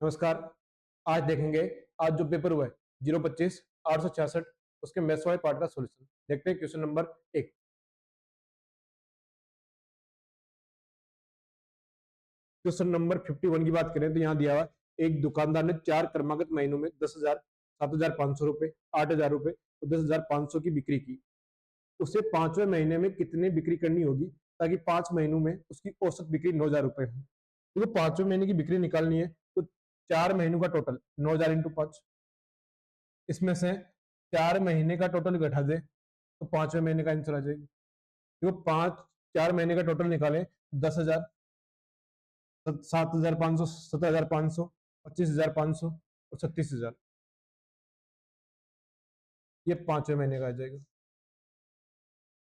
नमस्कार। आज देखेंगे, आज जो पेपर हुआ है 025 866 उसके मैथ्स वाले पार्ट का सॉल्यूशन। देखते हैं क्वेश्चन नंबर 1। क्वेश्चन नंबर 51 की बात करें तो यहाँ दिया हुआ एक दुकानदार ने 4 क्रमागत महीनों में 10,000, 7,500 रुपए, 8,000 रुपए और 10,500 की बिक्री की। उसे 5वें महीने में कितनी बिक्री करनी होगी ताकि 5 महीनों में उसकी औसत बिक्री 9,000 रुपए हो। तो 5वें महीने की बिक्री निकालनी है तो 4 महीनों का टोटल 9,000 इंटू 5, इसमें से 4 महीने का टोटल घटा दे तो 5वें महीने का आंसर आ जाएगा। देखो 4 महीने का टोटल निकाले 10,000, 7,500, 17,500, 25,500 और 36,000, ये 5वें महीने का आ जाएगा।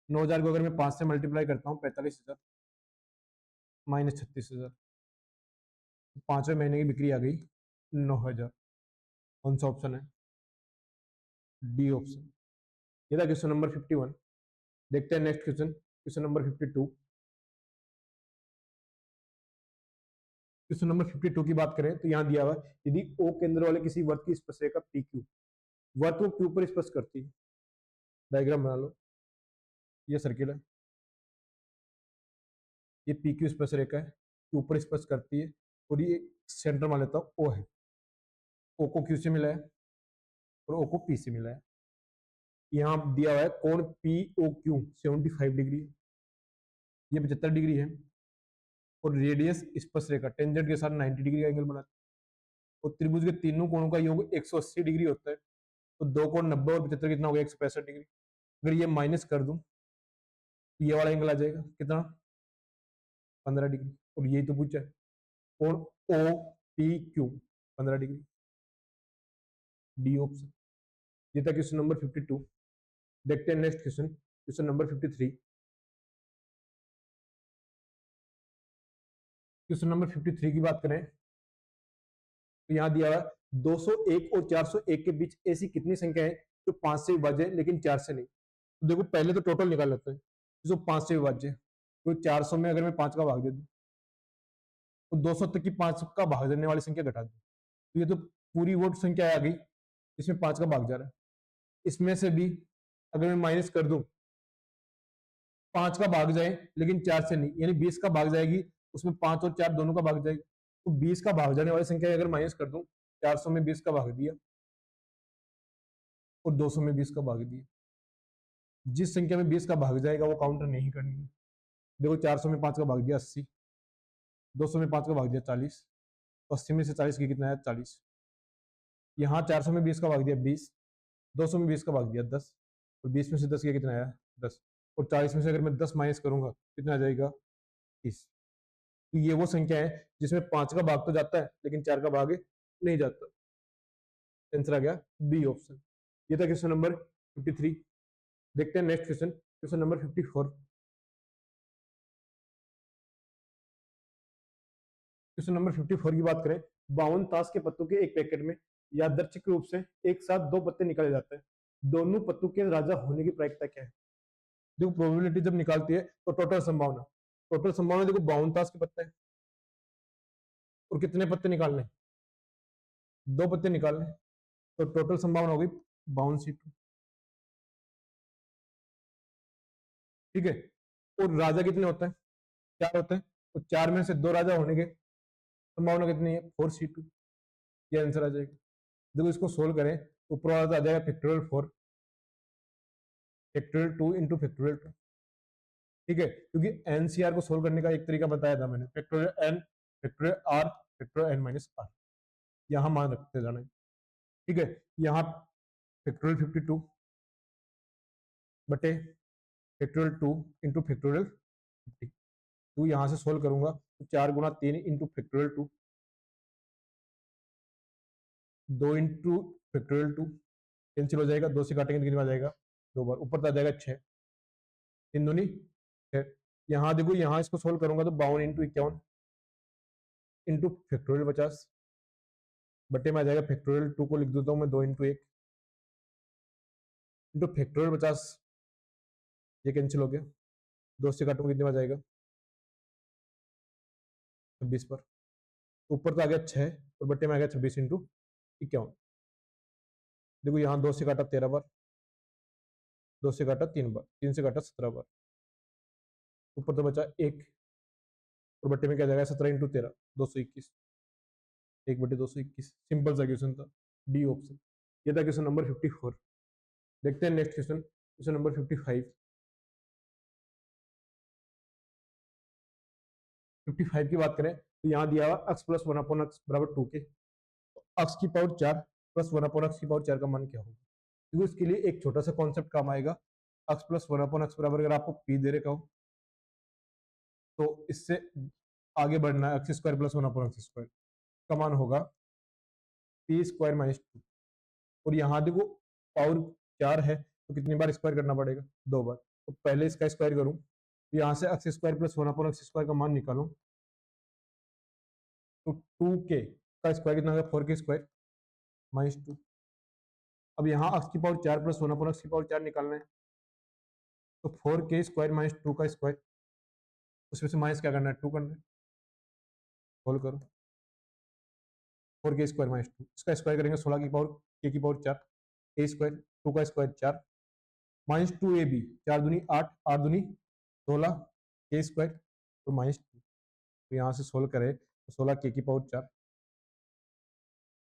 9,000 को अगर मैं 5 से मल्टीप्लाई करता हूँ 45,000 माइनस 36,000, 5वें महीने की बिक्री आ गई 9,000। कौन सा ऑप्शन है? D option. ये था क्वेश्चन नंबर 51। देखते हैं next question, question number 52। Question number 52 की बात करें तो यहाँ दिया हुआ यदि ओ केंद्र वाले किसी वर्ग की स्पर्शरेखा पी क्यू वर्ग को क्यू पर स्पर्श करती है। डायग्राम बना लो। ये सर्किल है, ये पी क्यू स्पर्शरेखा है, ऊपर स्पर्श करती है और ये सेंटर मान लेता हूं ओ है। ओ को क्यू से मिला है और ओ को पी से मिला है। यहाँ दिया हुआ है कोण पी ओ क्यू 75 डिग्री, ये 75 डिग्री है और रेडियस स्पर्शरेखा टेंजेंट के साथ 90 डिग्री का एंगल बनाता है और त्रिभुज के तीनों कोणों का योग 180 डिग्री होता है। तो दो कोण 90 और 75 कितना होगा? 165 डिग्री। अगर ये माइनस कर दूं तो ये वाला एंगल आ जाएगा कितना? 15 डिग्री। और यही तो पूछा है, कोण ओ पी क्यू 15 डिग्री। D option. ये था क्वेश्चन नंबर 52। देखते हैं next question, question number 53। Question number 53 की बात करें तो यहां दिया हुआ 201 और 401 के बीच ऐसी कितनी संख्या है जो 5 से विभाज्य है लेकिन 4 से नहीं? तो देखो पहले तो टोटल निकाल लेते हैं जो 5 से विभाज्य है। तो 400 में अगर मैं 5 का भाग दे दूं तो 200 तक की 5 का भाग देने वाली संख्या घटा दूं तो ये तो पूरी वो संख्या आ गई इसमें 5 का भाग जा रहा है। इसमें से भी अगर मैं माइनस कर दूं 5 का भाग जाए लेकिन 4 से नहीं, यानी 20 का भाग जाएगी, उसमें 5 और 4 दोनों का भाग जाएगा। तो 20 का भाग जाने वाली संख्या अगर माइनस कर दूं, 400 में 20 का भाग दिया और 200 में 20 का भाग दिया, जिस संख्या में 20 का भाग जाएगा वो काउंटर नहीं करनी है। देखो 400 में 5 का भाग दिया 80, 200 में 5 का भाग दिया 40, 80 में से 40 की कितना है? 40। यहाँ 400 में 20 का भाग दिया 20, 200 में 20 का भाग दिया 10 और 20 में से 10 किया कितना आया? 10। और 40 में से अगर मैं 10 माइनस करूंगा कितना आ जाएगा? 30। तो ये वो संख्या है जिसमें 5 का भाग तो जाता है लेकिन 4 का भाग नहीं जाता। आंसर आ गया बी ऑप्शन। ये था क्वेश्चन नंबर 53। देखते हैं next question, question number 54। Question number 54 की बात करें, 52 ताश के पत्तों के एक पैकेट में यादृच्छिक रूप से एक साथ 2 पत्ते निकाले जाते हैं। दोनों पत्तों के राजा होने की प्रायिकता क्या है? देखो प्रोबेबिलिटी जब निकालती है तो टोटल संभावना देखो 52 ताश के पत्ते हैं और कितने पत्ते निकालने? 2 पत्ते निकालने, तो टोटल संभावना होगी 52C2। ठीक है। और राजा कितने होते हैं? 4 होते हैं, तो 4 में से 2 राजा होने के संभावना कितनी है? 4C2। ये आंसर आ जाएगा। देखो इसको सोल्व करें तो ऊपर वाला तो आ जाएगा फैक्टोरियल 4, फैक्टोरियल 2 इंटू फैक्टोरियल 2। ठीक है, क्योंकि एनसीआर को सोल्व करने का एक तरीका बताया था मैंने, factorial N, factorial R, factorial N minus R, यहाँ मान रखते जाना है। ठीक है, यहाँ फैक्टोरियल 52 बटे फैक्टोरियल 2 इंटू फैक्टोरियल 50। तो यहाँ से सोल्व करूंगा तो 4 गुना 3 into factorial 2, 2 into factorial 2 cancel हो जाएगा, 2 से काटेंगे तो कितना आ जाएगा? 2 बार, ऊपर तो आ जाएगा 6, 3 दूनी 6। यहाँ देखो यहाँ इसको सोल्व करूंगा तो 52 इंटू 51 इंटू फैक्टोरियल 50 बटे में आ जाएगा फैक्टोरियल 2 को लिख देता हूँ मैं 2 इंटू 1 इंटू फैक्टोरियल 50, ये कैंसिल हो गया, 2 से काटूंगा कितने में आ जाएगा? 26 पर। ऊपर तो आ गया 6 और बट्टे में आ गया 26 इंटू 51। देखो यहाँ 2 से काटा 13 बार, 2 से काटा 3 बार, 3 से काटा 17 बार, ऊपर तो बचा 1 और बट्टे में क्या जाएगा 17 इंटू 13 221, 1/221। सिंपल सा क्वेश्चन था, डी ऑप्शन। ये था क्वेश्चन नंबर 54। देखते हैं नेक्स्ट क्वेश्चन, क्वेश्चन नंबर 55। 55 की बात करें तो यहाँ दिया हुआ x प्लस 1/x बराबर 2 के, तो x की पावर 4 प्लस 1/x की पावर 4 का मान क्या होगा। तो इसके लिए एक छोटा सा कॉन्सेप्ट काम आएगा। x प्लस 1/x बराबर अगर आपको p दे रखा हो तो इससे आगे बढ़ना है, x square plus 1/x square का मान होगा p स्क्वायर माइनस 2। और यहाँ देखो पावर 4 है तो कितनी बार स्क्वायर करना पड़ेगा, 2 बार। तो पहले इसका स्क्वायर करूं, यहाँ से x square plus 1/x square का मान निकालूं तो 2k का स्क्वायर कितना होगा, 4k स्क्वायर माइनस 2। अब यहाँ x की पावर 4 प्लस 1/x की पावर 4 निकालना है, तो 4k स्क्वायर माइनस 2 का स्क्वायर, उसमें से माइनस क्या करना है, 2 करना है। सोल्व करो, 4k स्क्वायर माइनस 2, इसका स्क्वायर करेंगे 16 की पावर k की पावर 4, a स्क्वायर 2 का स्क्वायर 4 माइनस 2ab, 4 दूनी 8, 8 दूनी 16, k स्क्वायर तो माइनस 2। तो यहाँ से सोल्व करें तो 16k की पावर 4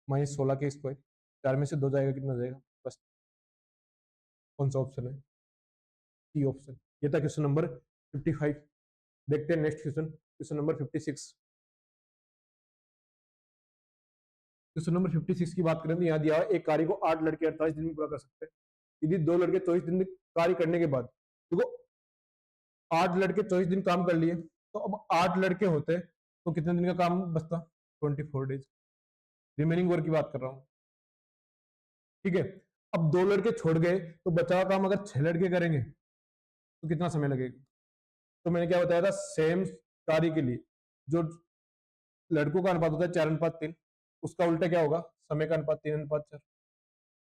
माइनस 16k स्क्वायर, 4 में से 2 जाएगा, कितना जाएगा, बस। कौन सा ऑप्शन है, सी ऑप्शन। ये था क्वेश्चन नंबर 55। देखते हैं next question, question number 56। Question number 56 की बात करें तो यहाँ दिया है एक कार्य को 8 लड़के 48 दिन में पूरा कर सकते हैं। यदि 2 लड़के 24 दिन कार्य करने के बाद, देखो 8 लड़के 24 दिन काम कर लिए, तो अब 8 लड़के होते तो कितने दिन का काम बचता, 24 डेज। रिमेनिंग वर्क की बात कर रहा हूँ, ठीक है। अब 2 लड़के छोड़ गए तो बचा हुआ काम अगर 6 लड़के करेंगे तो कितना समय लगेगा। तो मैंने क्या बताया था, सेम कार्य के लिए जो लड़कों का अनुपात होता है 4:3, उसका उल्टा क्या होगा, समय का अनुपात 3:4।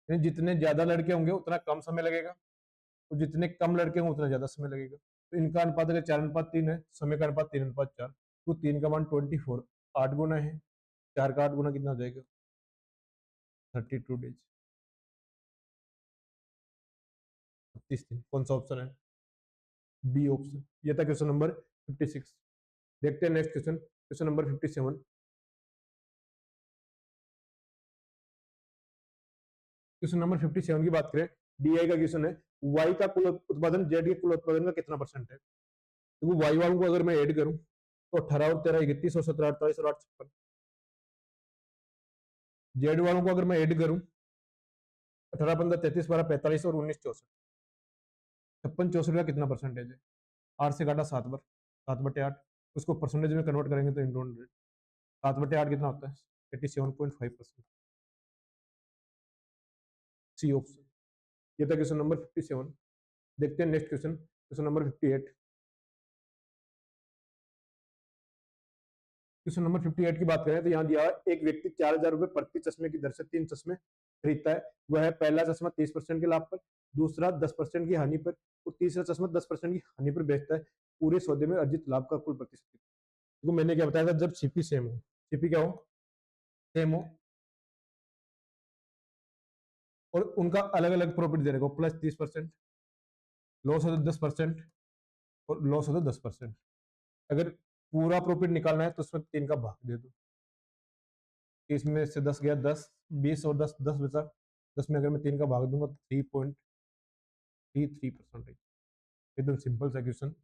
यानी जितने ज्यादा लड़के होंगे उतना कम समय लगेगा, और जितने कम लड़के होंगे उतना ज्यादा समय लगेगा। तो इनका अनुपात अगर 4:3 है, समय का अनुपात 3:4, तो 3 का मान 24, 8 गुना है, 4 का 8 गुना कितना हो जाएगा, 32 डेज, 32 दिन। कौन सा ऑप्शन है, बी ऑप्शन। ये था क्वेश्चन नंबर 56। देखते हैं next question, question number 57। Question number 57 की बात करें, डीआई का क्वेश्चन है, वाई का कुल उत्पादन जेड के कुल उत्पादन का कितना परसेंट है। तो वाई वालों को अगर मैं ऐड करूं तो 18 और 13 31 और 17 48 और 8 56। जेड वालों को अगर मैं ऐड करूं 18 15 33 12 45 और 19 64, 56 64 का कितना परसेंटेज है। 8 से काटा 7 बार, 7/8, उसको परसेंटेज में कन्वर्ट करेंगे तो इंटू 100, 7/8 कितना होता है, 87.5%। C option. ये था क्वेश्चन नंबर 57। देखते हैं next question, question number 58। Question number 58 की बात करें तो यहाँ दिया है एक व्यक्ति 4,000 रुपए प्रति चश्मे की दर से 3 चश्मे खरीदता है। वह पहला चश्मा 30% के लाभ पर, दूसरा 10% की हानि पर और तीसरा चश्मा 10% की हानि पर बेचता है। पूरे सौदे में अर्जित लाभ का कुल प्रतिशत। तो मैंने क्या बताया था, जब सीपी सेम हो, सीपी क्या हो, सेम हो, और उनका अलग अलग प्रॉफिट दे रखो, प्लस 30%, लॉस हो तो 10% और लॉस हो तो 10%। अगर पूरा प्रॉफिट निकालना है तो उसमें 3 का भाग दे दो, इसमें से 10 गया 10, 20 और 10 10 बचा, 10 में अगर मैं 3 का भाग दूंगा तो 3.33%। एकदम सिंपल सा क्वेश्चन,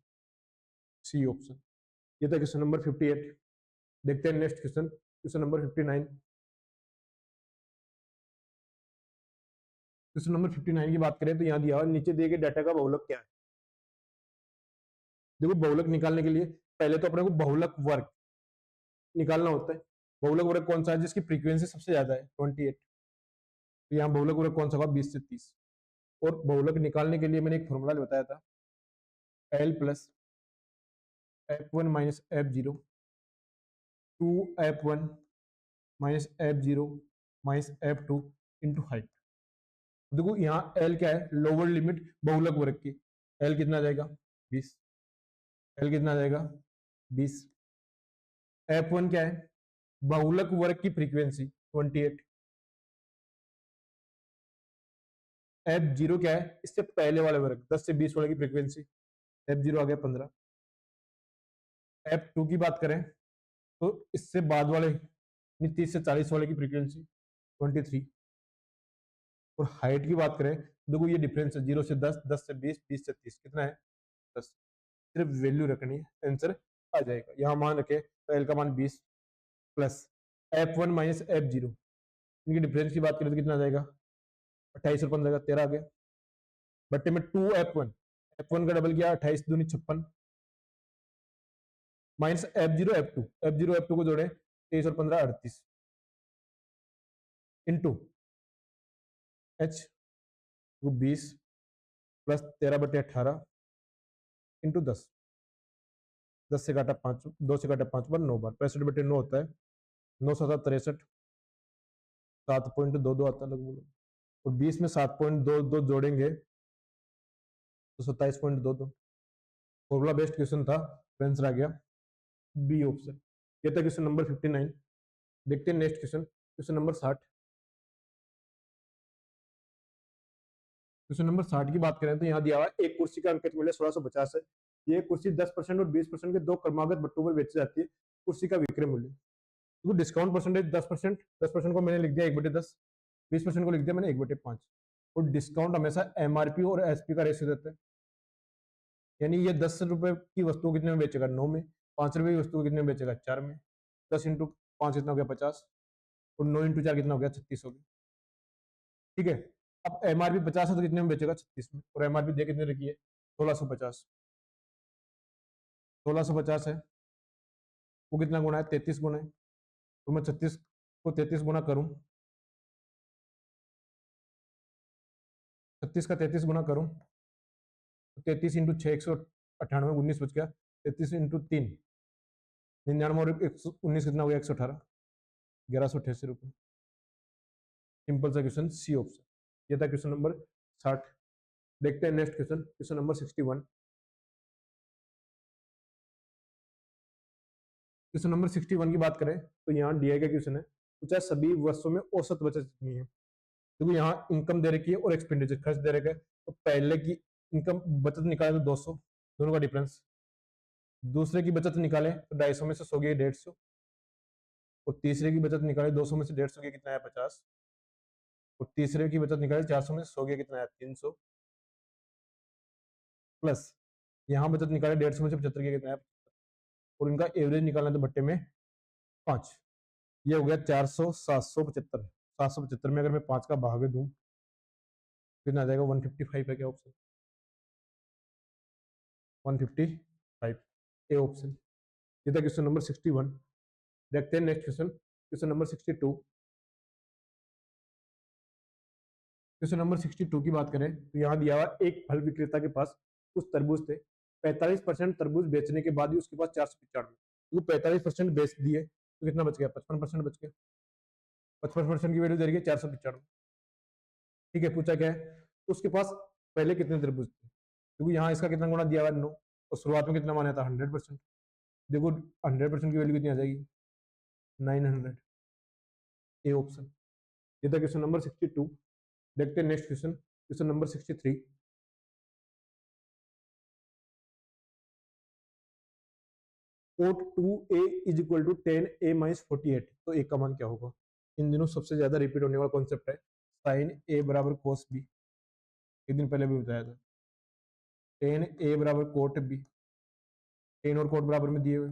सी ऑप्शन। ये था क्वेश्चन नंबर 58। देखते हैं next question, question number 59। Question number 59 की बात करें तो यहाँ दिया हुआ नीचे दिए गए डाटा का बहुलक क्या है। देखो बहुलक निकालने के लिए पहले तो अपने को बहुलक वर्ग निकालना होता है। बहुलक वर्ग कौन सा है, जिसकी फ्रीक्वेंसी सबसे ज्यादा है 28। तो यहाँ बहुलक वर्ग कौन सा होगा, 20 से 30। और बहुलक निकालने के लिए मैंने एक फॉर्मूला बताया था, L plus F1 minus F0 2F1 minus F0 minus F2 into height. देखो यहाँ L क्या है, लोअर लिमिट बहुलक वर्ग की, L कितना आ जाएगा 20, L कितना आ जाएगा 20। F1 क्या है, बहुलक वर्ग की फ्रीक्वेंसी 28। F0 क्या है, इससे पहले वाले वर्ग 10 से 20 वाले की फ्रीक्वेंसी, F0 आ गया 15। F2 की बात करें तो इससे बाद वाले 30 से 40 वाले की फ्रीक्वेंसी 23। और हाइट की बात करें, देखो ये डिफरेंस है 0 से 10, 10 से 20, 20 से 30, कितना है 10। सिर्फ वैल्यू रखनी है, आंसर आ जाएगा। यहाँ मान रखे तो एल का मान 20 प्लस F1 माइनस F0, इनकी डिफरेंस की बात करें तो कितना आ जाएगा 28 और 15 का 13 आ गया। बट्टे में 2F1, F1 का डबल किया 28 दूनी 56 minus F0 F2, F0 F2 को जोड़े 23 और 15 38 इंटू H 20 प्लस 13/18 इंटू 10, 10 से काटा 5, 2 से काटा 5 बार 9 बार, 65/9 होता है, 9×7 = 63, 7.22 आता है लगभग। और 20 में 7.22 जोड़ेंगे तो 27.22। फॉर्मूला बेस्ड क्वेश्चन था, आंसर आ गया बी ऑप्शन। ये था क्वेश्चन नंबर 59। देखते हैं next question, question number 60। Question number 60 की बात करें तो यहाँ दिया हुआ एक कुर्सी का अंकित मूल्य 1650 है। ये कुर्सी 10% और 20% के दो क्रमागत बट्टों पर बेची जाती है। कुर्सी का विक्रय मूल्य, तो डिस्काउंट परसेंटेज 10%, 10% को मैंने लिख दिया 1/10, 20% को लिख दिया मैंने 1/5। और डिस्काउंट हमेशा एमआरपी और एसपी का रेशियो देता है, यानी ये 10 रुपए की वस्तु को कितने में बेचेगा 9 में, 5 रुपए की वस्तु को कितने में बेचेगा 4 में। 10 इंटू 5 कितना हो गया 50, और 9 इंटू 4 कितना हो गया 36 हो गया। ठीक है, अब एमआरपी 50 है तो कितने में बेचेगा 36 में, और एमआरपी दे कितने रखी है 1650, 1650 है, वो कितना गुना है 33 गुना है। तो मैं 36 को 33 गुना करूं, 36 का 33 गुना करूं तो 33 इंटू 6 198, 19 बच गया। 33 इंटू 3 99 और 119 कितना हो गया 118, 1188 रुपये। सिंपल सा क्वेश्चन, सी ऑप्शन। ये था क्वेश्चन नंबर 60। देखते हैं next question, question number 61। Question number 61 की बात करें तो यहाँ डी का क्वेश्चन है, पूछा सभी वर्षों में औसत बचत कितनी है। क्योंकि यहाँ इनकम दे रखी है और एक्सपेंडिचर खर्च दे रखा है, तो पहले की इनकम बचत निकाले तो 200, दोनों का डिफरेंस। दूसरे की बचत निकाले तो 250 में से 100 गया 150, और तीसरे की बचत निकाले 200 में से 150 गया कितना है 50, और तीसरे की बचत निकाले 400 में से 100 गया कितना है 300, प्लस यहाँ बचत निकाले 150 में से 75 गया कितना है, और इनका एवरेज निकालना तो भट्टे में 5, ये हो गया 400, 775। 775 में अगर मैं 5 का भाग दूं कितना आ जाएगा 155 है क्या ऑप्शन, 155 ए ऑप्शन। ये था क्वेश्चन नंबर 61। देखते हैं next question, question number 62। Question number 62 की बात करें तो यहाँ दिया हुआ एक फल विक्रेता के पास कुछ तरबूज थे, 45% तरबूज बेचने के बाद ही उसके पास 495, तो 45% बेच दिए तो कितना बच गया 55% बच गया। 55% की वैल्यू दे रही है 495। ठीक है, पूछा क्या है, तो उसके पास पहले कितने तरबूज थे, क्योंकि यहाँ इसका कितना गुना दिया हुआ है 9, और शुरुआत में कितना माना था 100%। देखो 100% की वैल्यू कितनी आ जाएगी 900, ए ऑप्शन। ये था क्वेश्चन नंबर 62। देखते हैं next question, question number 63। Cot 2a is equal to 10a minus 48, तो a का मान क्या होगा। इन दिनों सबसे ज्यादा रिपीट होने वाला कॉन्सेप्ट है साइन a बराबर कोस b, एक दिन पहले भी बताया था। 10a बराबर कोट b, 10 और कोट बराबर में दिए हुए,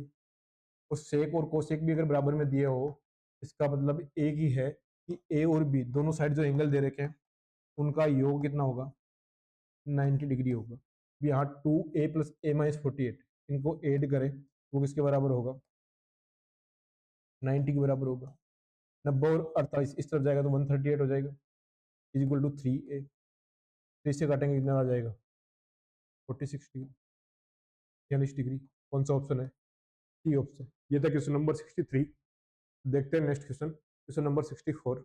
और सेक और कोसेक भी अगर बराबर में दिए हो, इसका मतलब एक ही है कि a और b दोनों साइड जो एंगल दे रखे हैं उनका योग कितना होगा 90 डिग्री होगा। यहाँ 2a प्लस a माइनस 48 इनको ऐड करें वो किसके बराबर होगा 90 के बराबर होगा। 90 और 48 इस तरफ जाएगा तो 138 हो जाएगा, इज इक्वल टू 3a। 3 से काटेंगे कितना आ जाएगा 46 डिग्री, 46 डिग्री। कौन सा ऑप्शन है, सी ऑप्शन। ये था क्वेश्चन नंबर 63। देखते हैं next question, question number 64।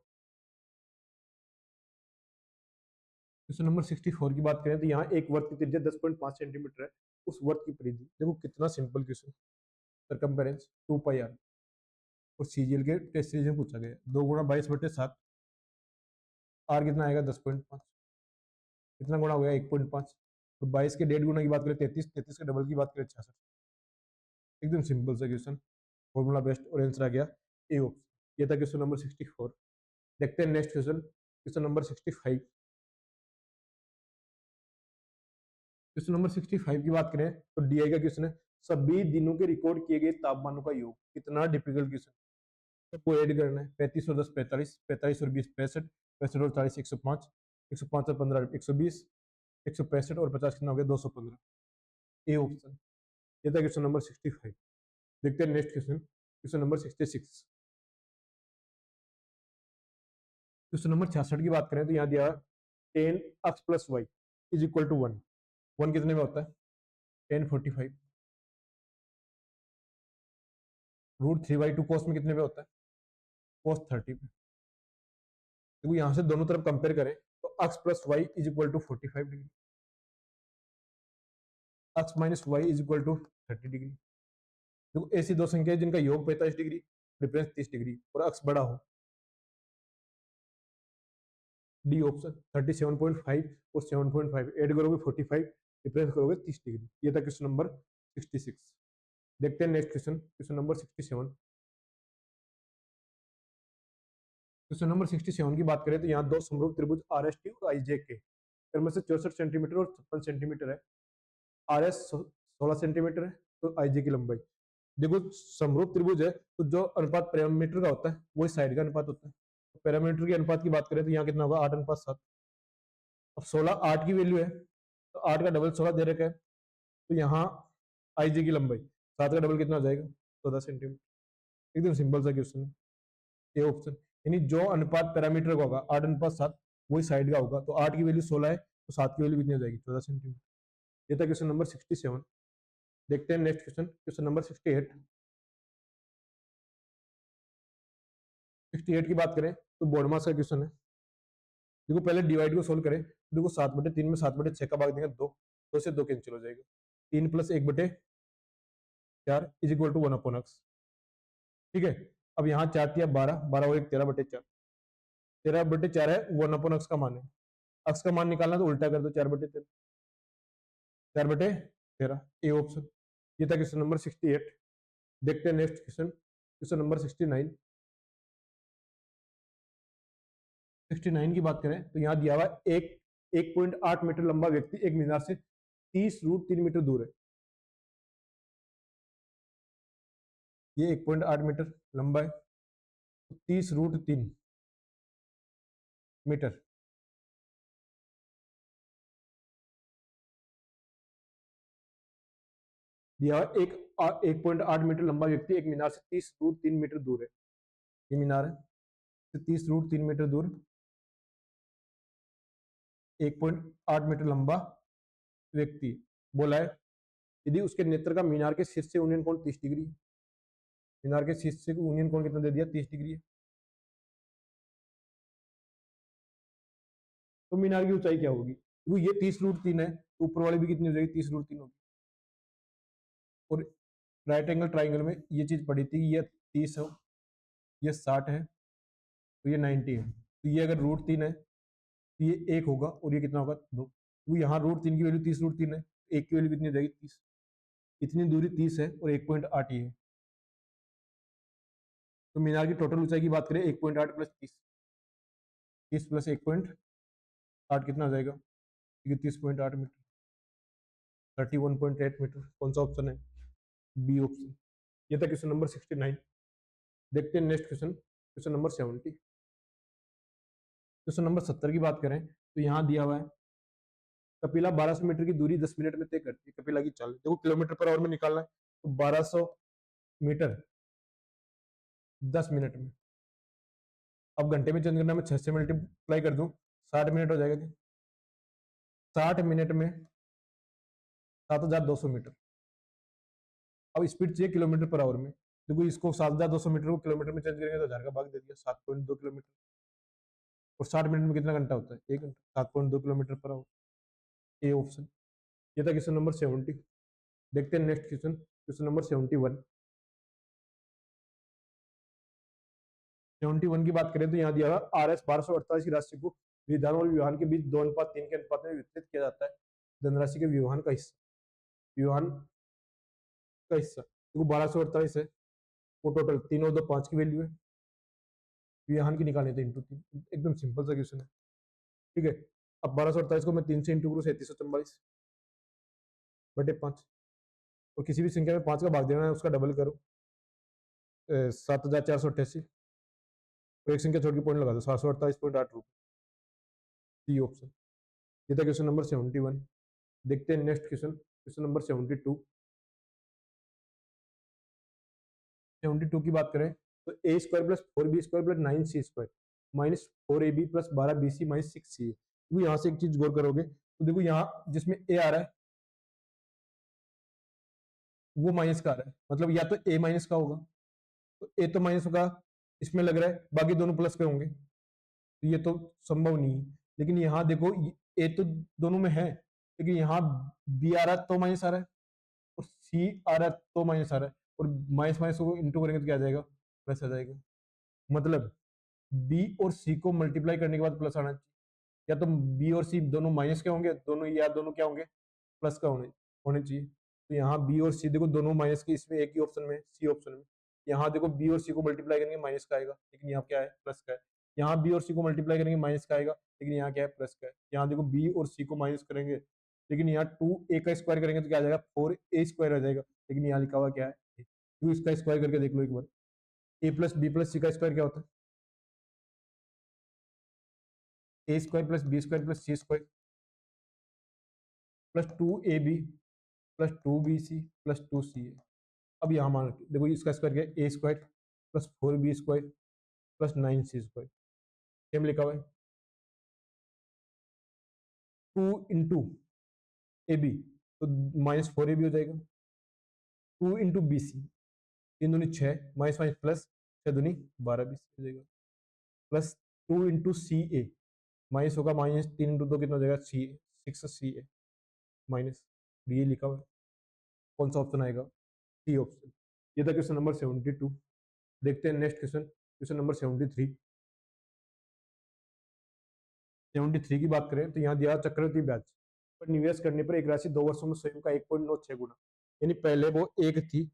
Question number 64 की बात करें तो यहाँ एक वर्ग की त्रिज्या 10.5 सेंटीमीटर है, उस वर्ग की परिधि देखो कितना सिंपल क्वेश्चन, सरकमफेरेंस 2 पाई r। और सीजीएल के टेस्ट सीरीज में पूछा गया 2 × 22/7, आर कितना आएगा 10.5, कितना गुणा हो गया 1.5, तो 22 के 1.5 गुना की बात करें 33, 33 के डबल की बात करें 66। एकदम सिंपल सा क्वेश्चन, फॉर्मूला बेस्ट, और आंसर आ गया ए ऑप्शन। ये था क्वेश्चन नंबर 64। देखते हैं next question, question number 65। Question number 65 की बात करें तो डीआई का क्वेश्चन है, सभी दिनों के रिकॉर्ड किए गए तापमानों का योग। कितना डिफिकल्ट क्वेश्चन, सबको ऐड करना है। 35 और 10 45, 45 और 20 65, 65 और 40 105, 105 और 15 120, 165 और 50 कितना हो गया 215। A option. ये था क्वेश्चन नंबर 65। देखते हैं next question, question number 66। Question number 66 की बात करें तो यहाँ दिया 10x + y = 1। 1 कितने में होता है 1045। √3/2 cos में कितने पे होता है cos 30 पे। देखो यहाँ से दोनों तरफ कंपेयर करें तो x + y = 45 degree, x - y = 30 degree. देखो ऐसी दो संख्या जिनका योग 45 डिग्री, डिफरेंस 30 डिग्री और x बड़ा हो। डी ऑप्शन 37.5 और 7.5 ऐड करोगे 45, डिफरेंस करोगे 30 डिग्री। ये था क्वेश्चन नंबर 66। देखते हैं next question, question number 67। Question number 67 की बात करें तो यहाँ दो समरूप त्रिभुज आर एस टी और आई जे के में से 64 सेंटीमीटर और 56 सेंटीमीटर है। आर एस 16 सेंटीमीटर है तो आई जे की लंबाई। देखो समरूप त्रिभुज है तो जो अनुपात पैरामीटर का होता है वही साइड का अनुपात होता है। तो पैरामीटर के अनुपात की बात करें तो यहाँ कितना होगा 8:7। अब 16 8 की वैल्यू है तो 8 का डबल 16 दे रखा है, तो यहाँ आई जे की लंबाई 7 का डबल कितना हो जाएगा 14 सेंटीमीटर। एकदम सिंपल सा क्वेश्चन है, ए ऑप्शन। यानी जो अनुपात पैरामीटर का होगा 8:7 वही साइड का होगा। तो 8 की वैल्यू 16 है तो 7 की वैल्यू कितनी हो जाएगी 14 सेंटीमीटर। ये था क्वेश्चन नंबर 67। देखते हैं नेक्स्ट क्वेश्चन, क्वेश्चन नंबर 68। 68 की बात करें तो बोर्ड मास का क्वेश्चन है। देखो पहले डिवाइड को सोल्व करें, देखो 7/3 में 7/6 का भाग देंगे 2, 2 से 2 कैंसिल हो जाएगा। 3 + 1/4 = 1/x। ठीक है, अब यहाँ 4 × 12, 12 और 1 13/4, 13/4 है 1/x का मान है। x का मान निकालना तो उल्टा कर दो 4/13, 4/13। A option. ये था क्वेश्चन नंबर 68। देखते हैं नेक्स्ट क्वेश्चन, क्वेश्चन नंबर 69। 69 की बात करें तो यहाँ दिया हुआ एक 1.8 मीटर लंबा व्यक्ति एक मीनार से 30√3 मीटर दूर है। ये 1.8 मीटर लंबा है तो 30√3 मीटर। दिया हुआ एक 1.8 मीटर लंबा व्यक्ति एक मीनार से 30√3 मीटर दूर है। ये मीनार है तो 30√3 मीटर दूर, 1.8 मीटर लंबा व्यक्ति बोला है। यदि उसके नेत्र का मीनार के शीर्ष से यूनियन कोण 30 डिग्री है। मीनार के शीर्ष से यूनियन कोण कितना दे दिया 30 डिग्री है। तो मीनार की ऊंचाई क्या होगी, तो ये 30√3 है तो ऊपर वाली भी कितनी हो जाएगी 30√3 होगी। और राइट एंगल ट्राइंगल में ये चीज पड़ी थी, ये 30 है, ये 60 है, तो ये 90 है। तो ये अगर √3 है तो ये 1 होगा और ये कितना होगा 2। तो यहाँ √3 की वैल्यू 30√3 है, 1 की वैल्यू कितनी हो जाएगी 30। इतनी दूरी 30 है और 1.8 ही है। तो मीनार की टोटल ऊंचाई की बात करें 1.8 + 30, 30 + 1.8 कितना हो जाएगा 30.8 मीटर, 31.8 मीटर। कौन सा ऑप्शन है, बी ऑप्शन। ये था क्वेश्चन नंबर 69। देखते हैं next question, question number 70। Question number 70 की बात करें तो यहाँ दिया हुआ है कपिला 1200 मीटर की दूरी 10 मिनट में तय करती है। कपिला की चाल देखो किलोमीटर/आवर में निकालना है तो 1200 मीटर 10 मिनट में। अब घंटे में चेंज करना, मैं 6 से मल्टीप्लाई कर दूं 60 मिनट हो जाएगा। 60 मिनट में 7200 मीटर। अब स्पीड चाहिए किलोमीटर/आवर में। देखो इसको 7200 मीटर को किलोमीटर में चेंज करेंगे तो 1000 का भाग दे दिया 7.2 किलोमीटर। और 60 मिनट में कितना घंटा होता है 1 घंटा, 7.2 किलोमीटर/आवर। A option. ये था क्वेश्चन नंबर 70। देखते हैं नेक्स्ट क्वेश्चन, क्वेश्चन नंबर 71। 71 की बात करें तो यहाँ दिया हुआ आर एस 1248 की राशि को विधान और विवहान के बीच 2:3 के अनुपात में वितरित किया जाता है। धनराशि के विवहान का हिस्सा, विवहान का हिस्सा देखो 1248 है, वो टोटल 3 और 2 5 की वैल्यू है। विवहान की निकालनी है तो × 3, एकदम सिंपल सा क्वेश्चन है। ठीक है, अब 1248 को मैं 3 से इंटू करूँ 3744 बटे 5, और किसी भी संख्या में 5 का भाग देना है उसका डबल करो 7488, तो एक संख्या छोड़ के पॉइंट लगा दो 748.8 सी ऑप्शन। ये था क्वेश्चन नंबर 71। देखते हैं नेक्स्ट क्वेश्चन, क्वेश्चन नंबर 72। 72 की बात करें तो A square plus 4b² plus 9c² minus 4ab plus 12bc minus 6c। तो यहाँ से एक चीज गौर करोगे तो देखो यहाँ जिसमें ए आ रहा है वो माइनस का आ रहा है, मतलब या तो ए माइनस का होगा, तो ए तो माइनस होगा इसमें लग रहा है, बाकी दोनों प्लस के होंगे, तो ये तो संभव नहीं है। लेकिन यहाँ देखो ए तो दोनों में है, लेकिन यहाँ बी आ रहा है तो माइनस आ रहा है, और सी आ रहा है तो माइनस आ रहा है, और माइनस माइनस को इंटू करेंगे तो क्या आ जाएगा, प्लस आ जाएगा। मतलब बी और सी को मल्टीप्लाई करने के बाद प्लस आना चाहिए, या तो बी और सी दोनों माइनस के होंगे दोनों, या दोनों क्या होंगे, प्लस का होने चाहिए। तो यहाँ बी और सी देखो दोनों माइनस के, इसमें एक ही ऑप्शन में सी ऑप्शन में, यहाँ देखो बी और सी को मल्टीप्लाई करेंगे माइनस का आएगा, लेकिन यहाँ क्या है, प्लस का है। यहाँ बी और सी को मल्टीप्लाई करेंगे माइनस का आएगा, लेकिन यहाँ क्या है, प्लस का है। यहाँ देखो बी और सी को माइनस करेंगे, लेकिन यहाँ 2a का स्क्वायर करेंगे तो क्या आ जाएगा, 4a² आ जाएगा, लेकिन यहाँ लिखा हुआ क्या है, तो इसका स्क्वायर करके देख लो एक बार। a प्लस बी प्लस सी का स्क्वायर क्या होता है, a² plus b² plus c² plus 2ab plus 2bc plus 2ca। अब यहाँ मान देखो इसका स्क्वायर क्या है, a² plus 4b² plus 9c², same लिखा हुआ है। 2 इंटू ए बी तो माइनस 4ab हो जाएगा, 2 इंटू बी सी, 3 दूनी 6 माइनस माइनस प्लस 6 दूनी 12 बीसी हो जाएगा, प्लस 2 इंटू सी ए, माइनस होगा माइनस 3 इंटू 2 कितना हो जाएगा, सी ए 6ca माइनस, ये लिखा हुआ है। कौन सा ऑप्शन आएगा, सी ऑप्शन। ये था क्वेश्चन नंबर 72। देखते हैं नेक्स्ट क्वेश्चन, क्वेश्चन नंबर 73। 73 की बात करें तो यहाँ दिया चक्रवृद्धि ब्याज पर निवेश करने पर एक राशि 2 वर्षों में स्वयं का 1.96 गुना, यानी पहले वो 1 थी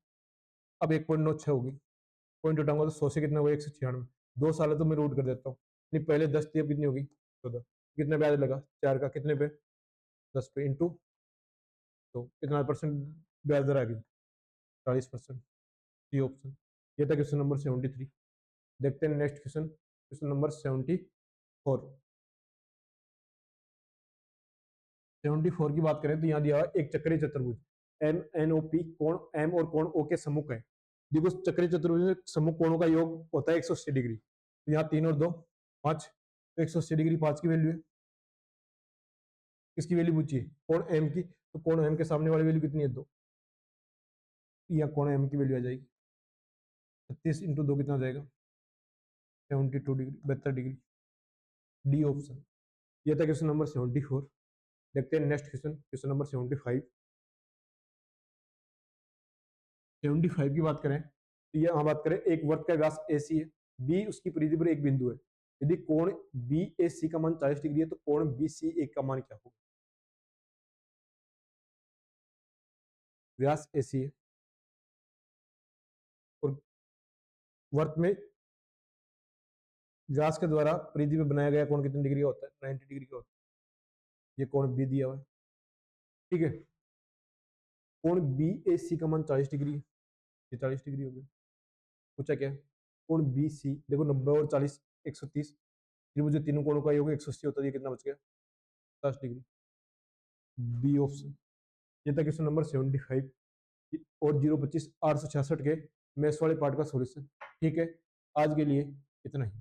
अब 1.96 होगी, पॉइंट उठाऊंगा तो 100 से कितना होगा, 196। 2 साल है तो मैं रूट कर देता हूँ, यानी पहले 10 थी अब कितनी होगी, 14। कितना ब्याज लगा, 4 का, कितने पे, 10 पे, इंटू तो कितना परसेंट ब्याज दर आ गई, 40%, सी ऑप्शन। ये था क्वेश्चन नंबर 73। देखते हैं नेक्स्ट क्वेश्चन, क्वेश्चन नंबर 74। 74 की बात करें तो यहाँ दिया हुआ एक चक्रीय चतुर्भुज एम एन ओ पी, कोण एम और कोण ओ के सम्मुख है। देखो चक्रीय चतुर्भुज में सम्मुख कोणों का योग होता है 180 डिग्री, तो यहाँ 3 और 2 5, तो 180 डिग्री 5 की वैल्यू है। किसकी वैल्यू पूछी है, कोण एम की, तो कोण एम के सामने वाली वैल्यू कितनी है, 2, यहाँ कोण एम की वैल्यू आ जाएगी 36 इंटू 2 कितना हो जाएगा, 72 डिग्री, 72 डिग्री, डी ऑप्शन। ये था क्वेश्चन नंबर 74। देखते हैं नेक्स्ट क्वेश्चन, क्वेश्चन नंबर 75। 75 की बात करें तो यहाँ बात करें एक वर्ग का व्यास AC है, बी उसकी परिधि पर एक बिंदु है, यदि कोण BAC का मान 40 डिग्री है तो कोण BCA का मान क्या होगा। व्यास AC है और वर्ग में व्यास के द्वारा परिधि में बनाया गया कोण कितने डिग्री का होता है, 90 डिग्री का होता है। ये कोण B दिया हुआ है, ठीक है। कोण BAC का मान 40 डिग्री है, ये 40 डिग्री हो गया। पूछा क्या, कोण BC देखो 90 और 40 130, फिर मुझे तीनों कोणों का योग 180 होता है, ये कितना बच गया, 50 डिग्री, बी ऑप्शन। ये था क्वेश्चन नंबर 75 और 025 866 के मैथ्स वाले पार्ट का सॉल्यूशन। ठीक है, आज के लिए इतना ही।